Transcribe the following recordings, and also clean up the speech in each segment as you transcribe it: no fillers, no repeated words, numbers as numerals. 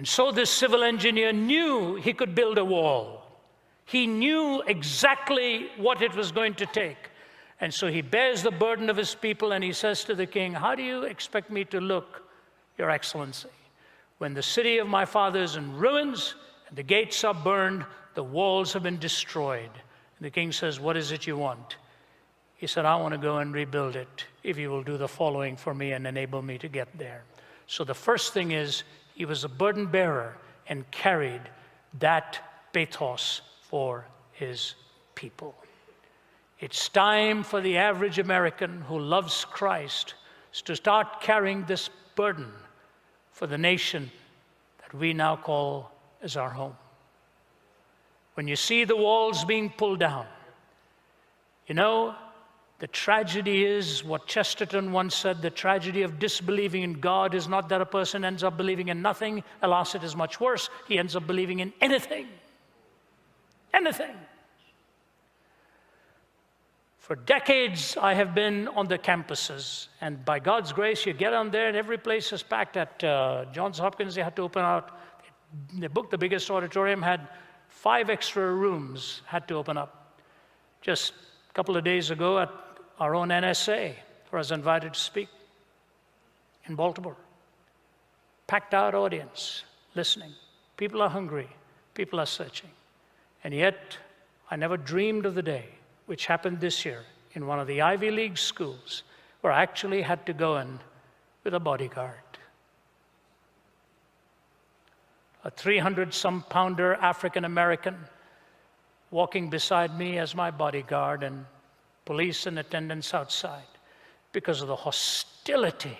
And so this civil engineer knew he could build a wall. He knew exactly what it was going to take. And so he bears the burden of his people, and he says to the king, how do you expect me to look, Your Excellency, when the city of my father is in ruins, and the gates are burned, the walls have been destroyed? And the king says, what is it you want? He said, I want to go and rebuild it, if you will do the following for me and enable me to get there. So the first thing is, he was a burden bearer and carried that pathos for his people. It's time for the average American who loves Christ to start carrying this burden for the nation that we now call as our home. When you see the walls being pulled down, you know, the tragedy is what Chesterton once said, the tragedy of disbelieving in God is not that a person ends up believing in nothing. Alas, it is much worse. He ends up believing in anything. Anything. For decades, I have been on the campuses, and by God's grace, you get on there and every place is packed. At Johns Hopkins, they had to open out, they booked the biggest auditorium, had 5 extra rooms, had to open up. Just a couple of days ago at our own NSA, I was invited to speak in Baltimore. Packed out audience, listening. People are hungry, people are searching. And yet, I never dreamed of the day, which happened this year in one of the Ivy League schools, where I actually had to go in with a bodyguard. A 300-some-pounder African-American walking beside me as my bodyguard, and police and attendants outside, because of the hostility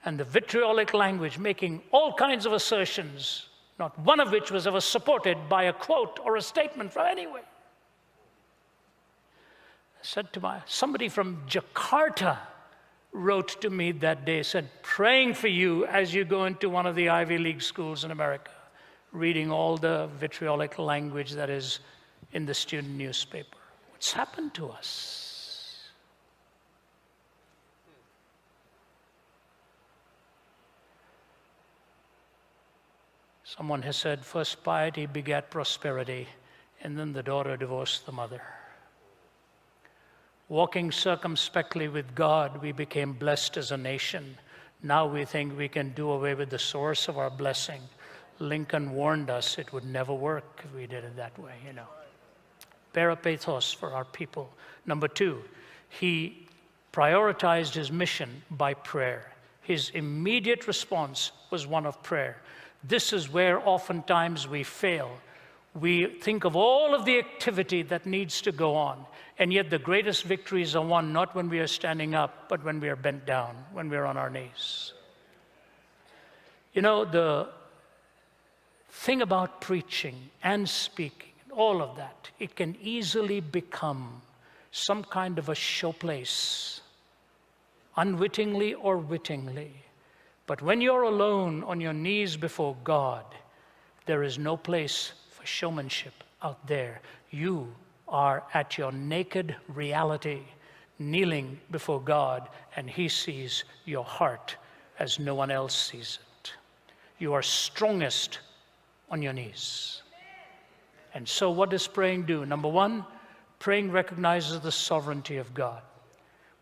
and the vitriolic language, making all kinds of assertions, not one of which was ever supported by a quote or a statement from anywhere. I said to somebody from Jakarta wrote to me that day, said, praying for you as you go into one of the Ivy League schools in America, reading all the vitriolic language that is in the student newspaper. What's happened to us? Someone has said, first piety begat prosperity, and then the daughter divorced the mother. Walking circumspectly with God, we became blessed as a nation. Now we think we can do away with the source of our blessing. Lincoln warned us it would never work if we did it that way, you know. Bear a pathos for our people. Number 2, he prioritized his mission by prayer. His immediate response was one of prayer. This is where oftentimes we fail. We think of all of the activity that needs to go on, and yet the greatest victories are won not when we are standing up, but when we are bent down, when we are on our knees. You know, the thing about preaching and speaking, all of that, it can easily become some kind of a showplace, unwittingly or wittingly. But when you're alone on your knees before God, there is no place for showmanship out there. You are at your naked reality, kneeling before God, and He sees your heart as no one else sees it. You are strongest on your knees. And so what does praying do? Number 1, praying recognizes the sovereignty of God.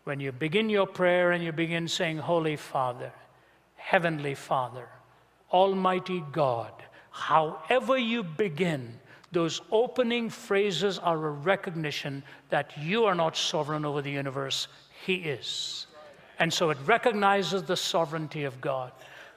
When you begin your prayer and you begin saying, Holy Father, Heavenly Father, Almighty God, however you begin, those opening phrases are a recognition that you are not sovereign over the universe, He is. And so it recognizes the sovereignty of God.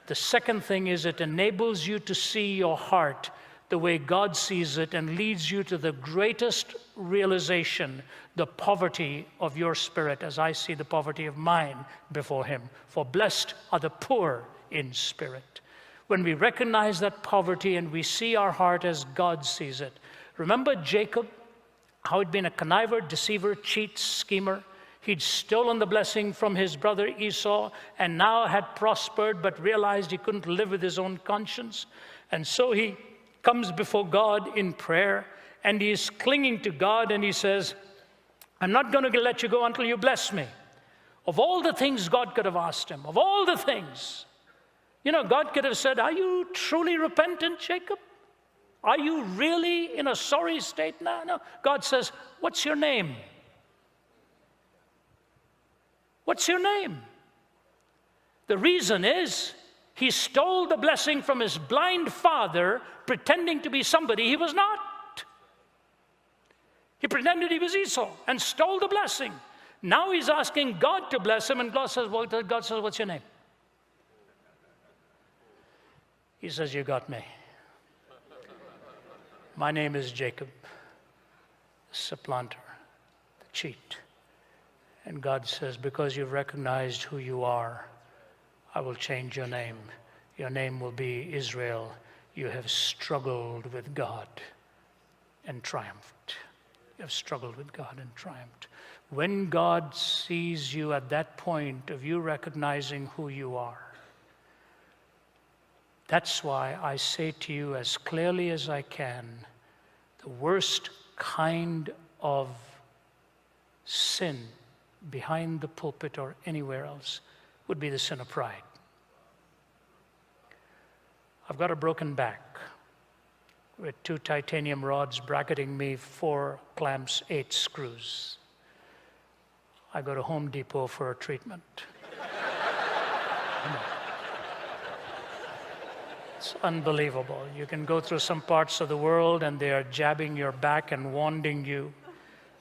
The second thing is it enables you to see your heart the way God sees it and leads you to the greatest realization, the poverty of your spirit, as I see the poverty of mine before Him. For blessed are the poor in spirit. When we recognize that poverty and we see our heart as God sees it. Remember Jacob, how he'd been a conniver, deceiver, cheat, schemer. He'd stolen the blessing from his brother Esau and now had prospered but realized he couldn't live with his own conscience. And so he comes before God in prayer and he is clinging to God and he says, I'm not going to let you go until you bless me. Of all the things God could have asked him, of all the things, You know, God could have said, are you truly repentant, Jacob? Are you really in a sorry state now? No. God says, what's your name? What's your name? The reason is he stole the blessing from his blind father, pretending to be somebody he was not. He pretended he was Esau and stole the blessing. Now he's asking God to bless him, and God says, what's your name? He says, you got me. My name is Jacob, the supplanter, the cheat. And God says, because you've recognized who you are, I will change your name. Your name will be Israel. You have struggled with God and triumphed. You have struggled with God and triumphed. When God sees you at that point of you recognizing who you are, that's why I say to you as clearly as I can, the worst kind of sin behind the pulpit or anywhere else would be the sin of pride. I've got a broken back with 2 titanium rods bracketing me, 4 clamps, 8 screws. I go to Home Depot for a treatment. It's unbelievable. You can go through some parts of the world and they are jabbing your back and wounding you.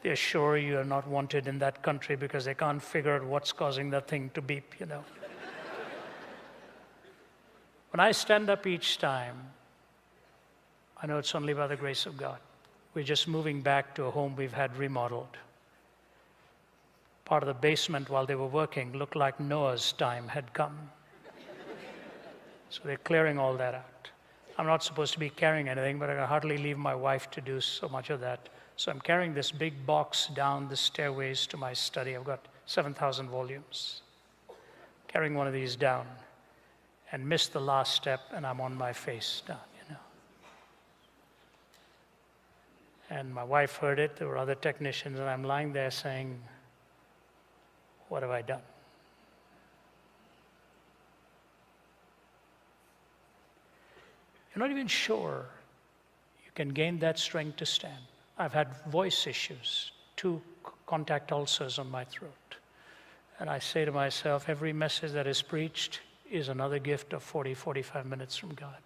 They're sure you are not wanted in that country because they can't figure out what's causing that thing to beep, you know. When I stand up each time, I know it's only by the grace of God. We're just moving back to a home we've had remodeled. Part of the basement while they were working looked like Noah's time had come. So they're clearing all that out. I'm not supposed to be carrying anything, but I can hardly leave my wife to do so much of that. So I'm carrying this big box down the stairways to my study. I've got 7,000 volumes. Carrying one of these down and missed the last step, and I'm on my face down, you know. And my wife heard it. There were other technicians, and I'm lying there saying, what have I done? You're not even sure you can gain that strength to stand. I've had voice issues, 2 contact ulcers on my throat. And I say to myself, every message that is preached is another gift of 40, 45 minutes from God.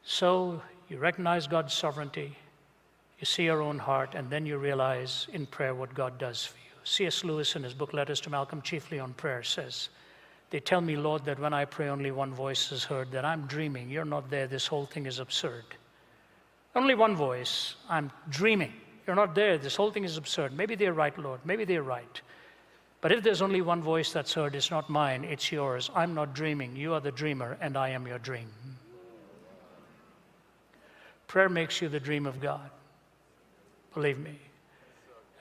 So you recognize God's sovereignty, you see your own heart, and then you realize in prayer what God does for you. C.S. Lewis in his book, Letters to Malcolm, chiefly on prayer, says, they tell me, Lord, that when I pray only one voice is heard, that I'm dreaming. You're not there. This whole thing is absurd. Only one voice. I'm dreaming. You're not there. This whole thing is absurd. Maybe they're right, Lord. Maybe they're right. But if there's only one voice that's heard, it's not mine. It's yours. I'm not dreaming. You are the dreamer, and I am your dream. Prayer makes you the dream of God. Believe me.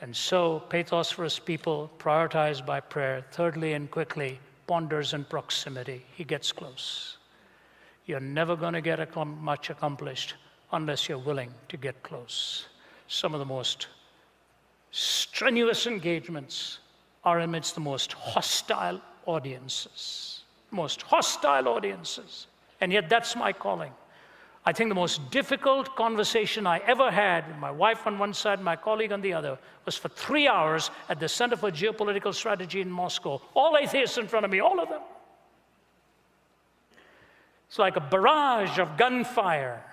And so, pathos for us people, prioritized by prayer. Thirdly and quickly, ponders in proximity. He gets close. You're never going to get much accomplished unless you're willing to get close. Some of the most strenuous engagements are amidst the most hostile audiences. Most hostile audiences. And yet that's my calling. I think the most difficult conversation I ever had with my wife on one side, my colleague on the other, was for 3 hours at the Center for Geopolitical Strategy in Moscow. All atheists in front of me, all of them. It's like a barrage of gunfire.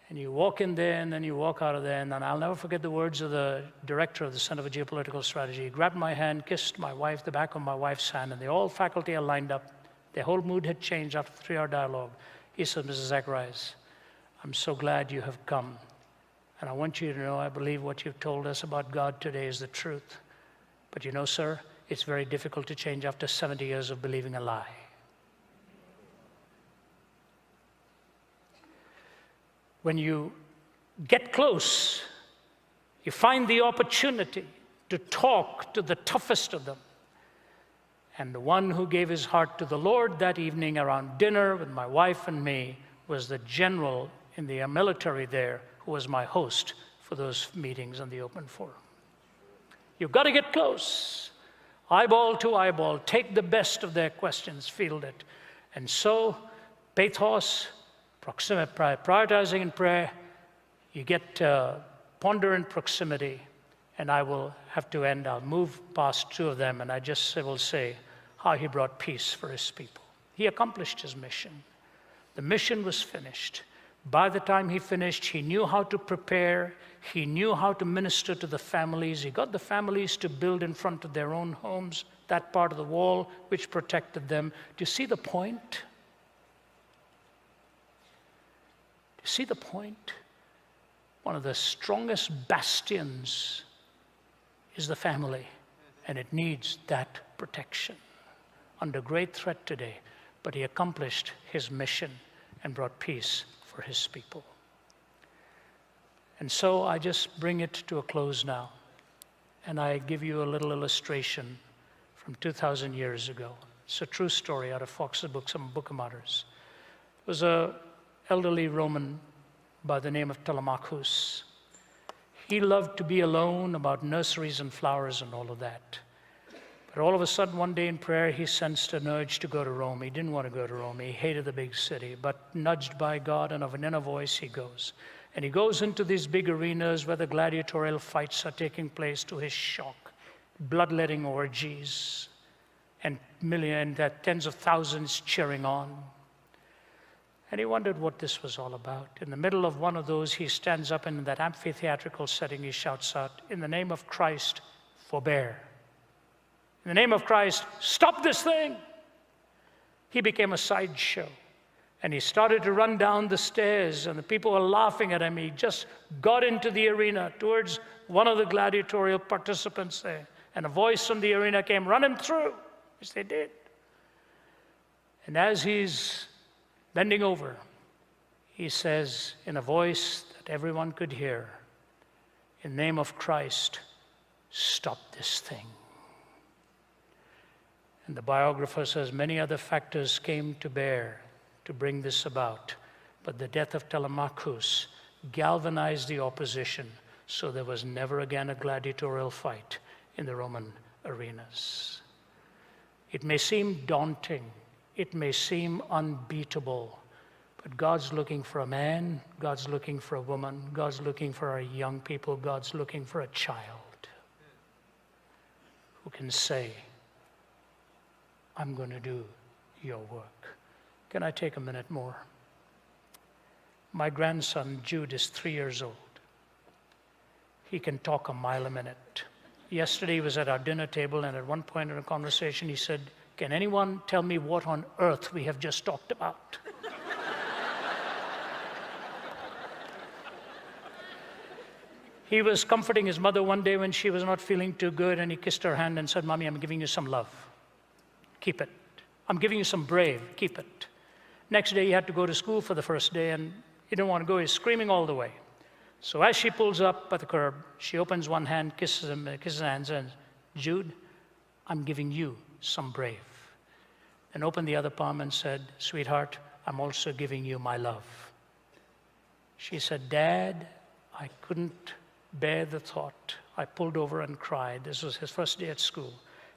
And you walk in there, and then you walk out of there, and then I'll never forget the words of the director of the Center for Geopolitical Strategy. He grabbed my hand, kissed my wife, the back of my wife's hand, and the whole faculty are lined up. Their whole mood had changed after the 3-hour dialogue. He said, Mrs. Zacharias, I'm so glad you have come. And I want you to know I believe what you've told us about God today is the truth. But you know, sir, it's very difficult to change after 70 years of believing a lie. When you get close, you find the opportunity to talk to the toughest of them. And the one who gave his heart to the Lord that evening around dinner with my wife and me was the general in the military there who was my host for those meetings on the open forum. You've got to get close. eyeball to eyeball, take the best of their questions, field it. And so, pathos, prioritizing in prayer, you get ponder in proximity, and I will have to end. I'll move past two of them, and I just will say how he brought peace for his people. He accomplished his mission. The mission was finished. By the time he finished, he knew how to prepare. He knew how to minister to the families. He got the families to build in front of their own homes, that part of the wall which protected them. Do you see the point? Do you see the point? One of the strongest bastions is the family, and it needs that protection. Under great threat today, but he accomplished his mission and brought peace for his people. And so I just bring it to a close now, and I give you a little illustration from 2,000 years ago. It's a true story out of Fox's book, some Book of Martyrs. It was an elderly Roman by the name of Telemachus. He loved to be alone, about nurseries and flowers and all of that. But all of a sudden, one day in prayer, he sensed an urge to go to Rome. He didn't want to go to Rome. He hated the big city. But nudged by God and of an inner voice, he goes. And he goes into these big arenas where the gladiatorial fights are taking place, to his shock. Bloodletting orgies and tens of thousands cheering on. And he wondered what this was all about. In the middle of one of those, he stands up, and in that amphitheatrical setting, he shouts out, "In the name of Christ, forbear. In the name of Christ, stop this thing." He became a sideshow. And he started to run down the stairs, and the people were laughing at him. He just got into the arena towards one of the gladiatorial participants there. And a voice from the arena came, "Run him through," which they did. And as he's bending over, he says in a voice that everyone could hear, "In the name of Christ, stop this thing." And the biographer says many other factors came to bear to bring this about, but the death of Telemachus galvanized the opposition, so there was never again a gladiatorial fight in the Roman arenas. It may seem daunting, it may seem unbeatable, but God's looking for a man, God's looking for a woman, God's looking for our young people, God's looking for a child who can say, "I'm going to do your work." Can I take a minute more? My grandson, Jude, is 3 years old. He can talk a mile a minute. Yesterday he was at our dinner table, and at one point in a conversation he said, "Can anyone tell me what on earth we have just talked about?" He was comforting his mother one day when she was not feeling too good, and he kissed her hand and said, "Mommy, I'm giving you some love. Keep it. I'm giving you some brave. Keep it." Next day, he had to go to school for the first day, and he didn't want to go. He's screaming all the way. So as she pulls up at the curb, she opens one hand, kisses his hands, and says, "Jude, I'm giving you some brave." And opened the other palm and said, "Sweetheart, I'm also giving you my love." She said, "Dad, I couldn't bear the thought." I pulled over and cried. This was his first day at school.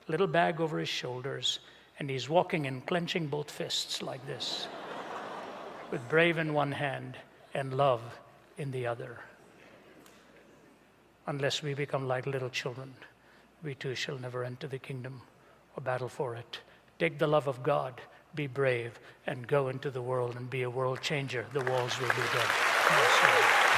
Little bag over his shoulders, and he's walking and clenching both fists like this, with brave in one hand and love in the other. Unless we become like little children, we too shall never enter the kingdom or battle for it. Take the love of God, be brave, and go into the world and be a world changer. The walls will be dead.